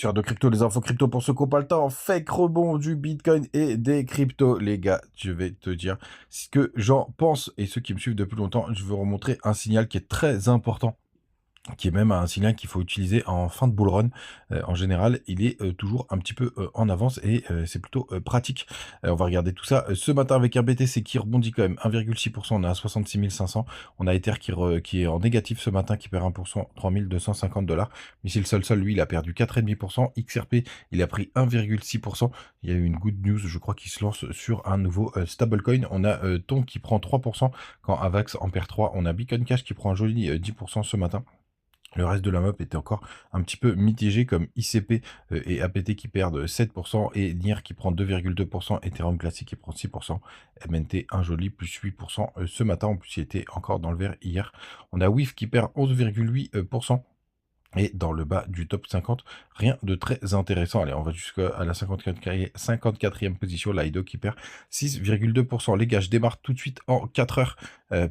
Sur de crypto, les infos crypto pour ceux qui n'ont pas le temps, fake rebond du Bitcoin et des cryptos. Les gars, je vais te dire ce que j'en pense. Et ceux qui me suivent depuis longtemps, je vais vous remontrer un signal qui est très important, qui est même un signal qu'il faut utiliser en fin de bull run. En général, il est toujours un petit peu en avance et c'est plutôt pratique. On va regarder tout ça ce matin avec un BTC qui rebondit quand même 1,6%. On est à 66 500. On a Ether qui est en négatif ce matin, qui perd 1%, 3250 $. Missile Sol, lui, il a perdu 4,5%. XRP, il a pris 1,6%. Il y a eu une good news, je crois, qui se lance sur un nouveau stablecoin. On a Ton qui prend 3% quand Avax en perd 3. On a Bitcoin Cash qui prend un joli 10% ce matin. Le reste de la map était encore un petit peu mitigé, comme ICP et APT qui perdent 7%, et NIR qui prend 2,2%, Ethereum Classic qui prend 6%, MNT un joli plus 8% ce matin. En plus, il était encore dans le vert hier. On a WIF qui perd 11,8%. Et dans le bas du top 50, rien de très intéressant. Allez, on va jusqu'à la 54e position. Lido qui perd 6,2%. Les gars, je démarre tout de suite en 4 heures,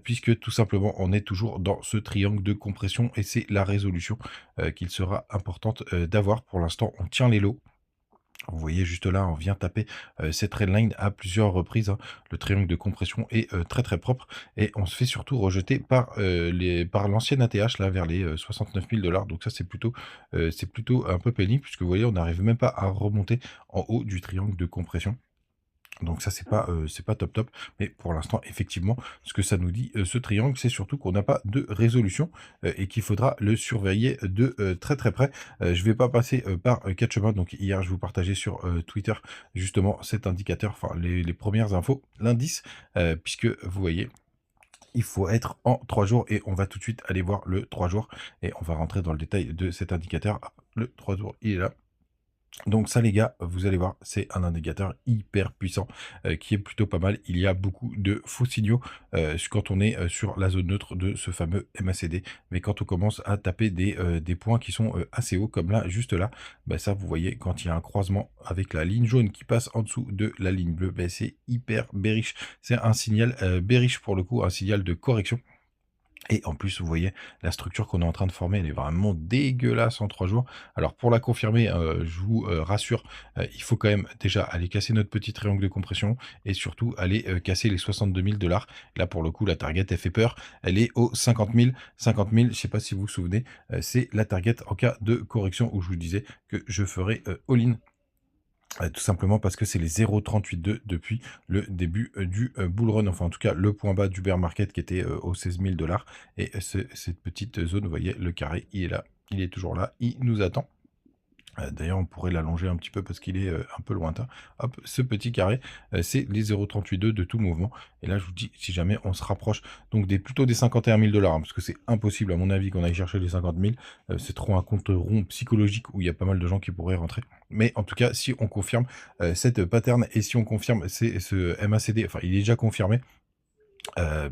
puisque tout simplement, on est toujours dans ce triangle de compression et c'est la résolution qu'il sera importante d'avoir. Pour l'instant, on tient les lots. Vous voyez juste là, on vient taper cette trendline à plusieurs reprises, hein. Le triangle de compression est très très propre et on se fait surtout rejeter par l'ancienne ATH là vers les 69 000 $. Donc ça c'est plutôt un peu pénible, puisque vous voyez, on n'arrive même pas à remonter en haut du triangle de compression. Donc ça, c'est pas top top, mais pour l'instant, effectivement, ce que ça nous dit, ce triangle, c'est surtout qu'on n'a pas de résolution et qu'il faudra le surveiller de très très près. Je vais pas passer par quatre chemins. Donc hier, je vous partageais sur Twitter justement cet indicateur, enfin les premières infos, l'indice, puisque vous voyez, il faut être en 3 jours et on va tout de suite aller voir le 3 jours et on va rentrer dans le détail de cet indicateur. Le 3 jours, il est là. Donc ça les gars, vous allez voir, c'est un indicateur hyper puissant qui est plutôt pas mal. Il y a beaucoup de faux signaux quand on est sur la zone neutre de ce fameux MACD. Mais quand on commence à taper des points qui sont assez hauts, comme là, juste là, bah ça vous voyez, quand il y a un croisement avec la ligne jaune qui passe en dessous de la ligne bleue, bah c'est hyper bearish. C'est un signal bearish pour le coup, un signal de correction. Et en plus, vous voyez, la structure qu'on est en train de former, elle est vraiment dégueulasse en 3 jours. Alors pour la confirmer, je vous rassure, il faut quand même déjà aller casser notre petit triangle de compression et surtout aller casser les 62 000 $. Là, pour le coup, la target, elle fait peur. Elle est aux 50 000. 50 000, je ne sais pas si vous vous souvenez, c'est la target en cas de correction, où je vous disais que je ferai all-in. Tout simplement parce que c'est les 0,382 depuis le début du bull run, enfin en tout cas le point bas du bear market qui était aux 16 000 $. Et cette petite zone, vous voyez, le carré, il est là, il est toujours là, il nous attend. D'ailleurs, on pourrait l'allonger un petit peu parce qu'il est un peu lointain. Hop, ce petit carré, c'est les 0,382 de tout mouvement. Et là, je vous dis, si jamais on se rapproche donc plutôt des 51 000 $, hein, parce que c'est impossible, à mon avis, qu'on aille chercher les 50 000. C'est trop un compte rond psychologique où il y a pas mal de gens qui pourraient rentrer. Mais en tout cas, si on confirme cette pattern et si on confirme ce MACD, enfin, il est déjà confirmé.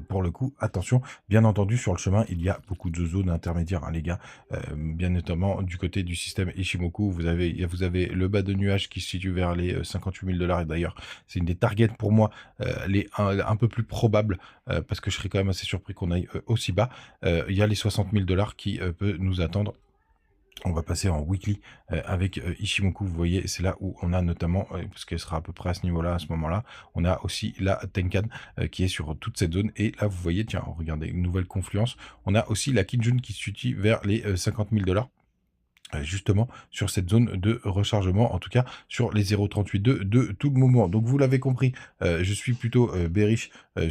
Pour le coup, attention, bien entendu, sur le chemin, il y a beaucoup de zones intermédiaires, hein, les gars. Bien notamment du côté du système Ishimoku, vous avez le bas de nuage qui se situe vers les 58 000 $. Et d'ailleurs, c'est une des targets pour moi, les un peu plus probables, parce que je serais quand même assez surpris qu'on aille aussi bas. Il y a les 60 000 $ qui peut nous attendre. On va passer en weekly avec Ishimoku. Vous voyez, c'est là où on a notamment, parce qu'elle sera à peu près à ce niveau-là, à ce moment-là, on a aussi la Tenkan qui est sur toute cette zone. Et là, vous voyez, tiens, regardez, une nouvelle confluence. On a aussi la Kijun qui se situe vers les 50 000 $. Justement sur cette zone de rechargement, en tout cas sur les 0,382 de tout le moment. Donc vous l'avez compris, je suis plutôt bearish à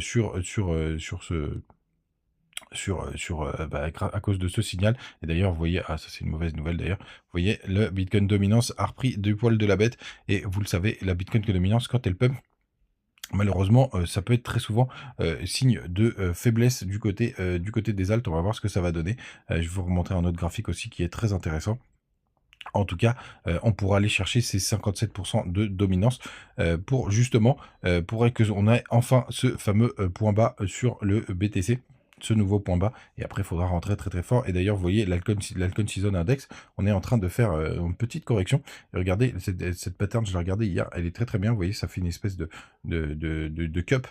cause de ce signal. Et d'ailleurs, vous voyez, ça c'est une mauvaise nouvelle d'ailleurs, vous voyez, le Bitcoin dominance a repris du poil de la bête, et vous le savez, la Bitcoin dominance, quand elle pump, malheureusement, ça peut être très souvent signe de faiblesse du côté des altes. On va voir ce que ça va donner. Je vais vous remontrer un autre graphique aussi qui est très intéressant. En tout cas, on pourra aller chercher ces 57% de dominance pour justement, pour qu'on ait enfin ce fameux point bas sur le BTC, ce nouveau point bas. Et après, il faudra rentrer très très fort. Et d'ailleurs, vous voyez, l'Alcon Season Index, on est en train de faire une petite correction. Et regardez, cette pattern, je l'ai regardé hier, elle est très très bien. Vous voyez, ça fait une espèce de cup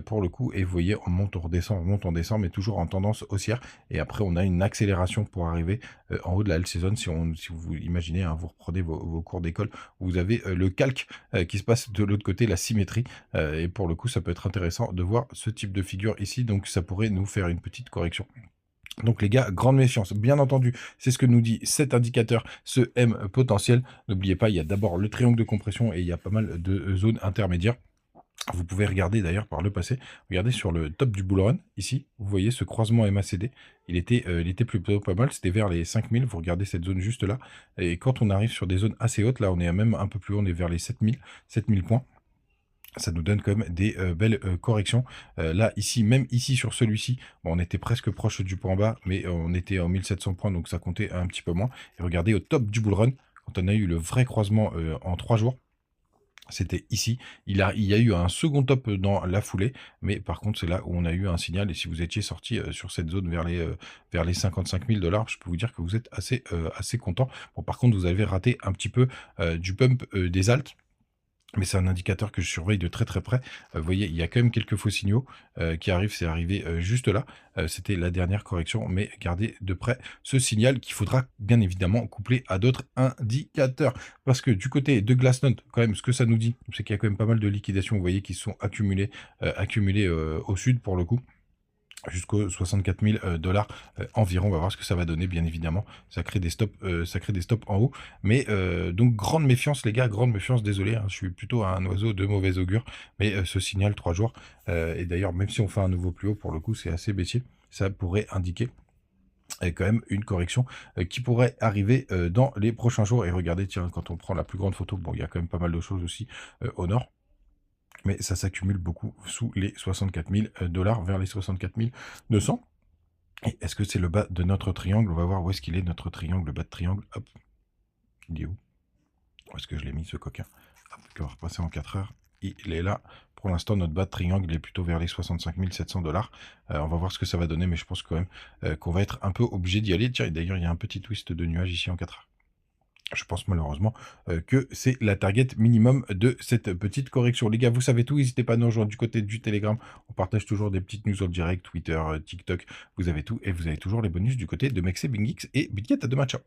pour le coup. Et vous voyez, on monte, on descend, mais toujours en tendance haussière. Et après, on a une accélération pour arriver en haut de la L saison. Si vous imaginez, hein, vous reprenez vos cours d'école, vous avez le calque qui se passe de l'autre côté, la symétrie. Et pour le coup, ça peut être intéressant de voir ce type de figure ici. Donc, ça pourrait nous faire une petite correction. Donc les gars, grande méfiance. Bien entendu, c'est ce que nous dit cet indicateur, ce M potentiel. N'oubliez pas, il y a d'abord le triangle de compression et il y a pas mal de zones intermédiaires. Vous pouvez regarder d'ailleurs par le passé. Regardez sur le top du bull run, ici, vous voyez ce croisement MACD. Il était plutôt pas mal, c'était vers les 5000. Vous regardez cette zone juste là. Et quand on arrive sur des zones assez hautes, là on est même un peu plus haut, on est vers les 7000 points. Ça nous donne quand même des belles corrections. Là, ici, même ici sur celui-ci, bon, on était presque proche du point bas, mais on était en 1700 points, donc ça comptait un petit peu moins. Et regardez au top du bull run, quand on a eu le vrai croisement en 3 jours, c'était ici. Il y a eu un second top dans la foulée, mais par contre, c'est là où on a eu un signal. Et si vous étiez sorti sur cette zone vers les 55 000 $, je peux vous dire que vous êtes assez content. Bon, par contre, vous avez raté un petit peu du pump des alts. Mais c'est un indicateur que je surveille de très très près. Vous voyez, il y a quand même quelques faux signaux qui arrivent. C'est arrivé juste là. C'était la dernière correction. Mais gardez de près ce signal qu'il faudra bien évidemment coupler à d'autres indicateurs. Parce que du côté de Glassnode, quand même, ce que ça nous dit, c'est qu'il y a quand même pas mal de liquidations, vous voyez, qui se sont accumulées au sud pour le coup, jusqu'aux 64 000 $ environ. On va voir ce que ça va donner, bien évidemment. Ça crée des stops en haut. Mais donc, grande méfiance, les gars, grande méfiance. Désolé, hein, je suis plutôt un oiseau de mauvais augure. Mais ce signal 3 jours, et d'ailleurs, même si on fait un nouveau plus haut, pour le coup, c'est assez baissier. Ça pourrait indiquer quand même une correction qui pourrait arriver dans les prochains jours. Et regardez, tiens, quand on prend la plus grande photo, bon, il y a quand même pas mal de choses aussi au nord. Mais ça s'accumule beaucoup sous les 64 000 $, vers les 64 200. Et est-ce que c'est le bas de notre triangle? On va voir où est-ce qu'il est, notre triangle, le bas de triangle. Hop, il est où? Où est-ce que je l'ai mis, ce coquin? Hop, on va repasser en 4 heures. Il est là. Pour l'instant, notre bas de triangle il est plutôt vers les 65 700 $. On va voir ce que ça va donner, mais je pense quand même qu'on va être un peu obligé d'y aller. Tiens, d'ailleurs, il y a un petit twist de nuage ici en 4 heures. Je pense malheureusement que c'est la target minimum de cette petite correction. Les gars, vous savez tout, n'hésitez pas à nous rejoindre du côté du Telegram. On partage toujours des petites news en direct, Twitter, TikTok, vous avez tout. Et vous avez toujours les bonus du côté de Mexe, BingX et BitGet. À demain, ciao.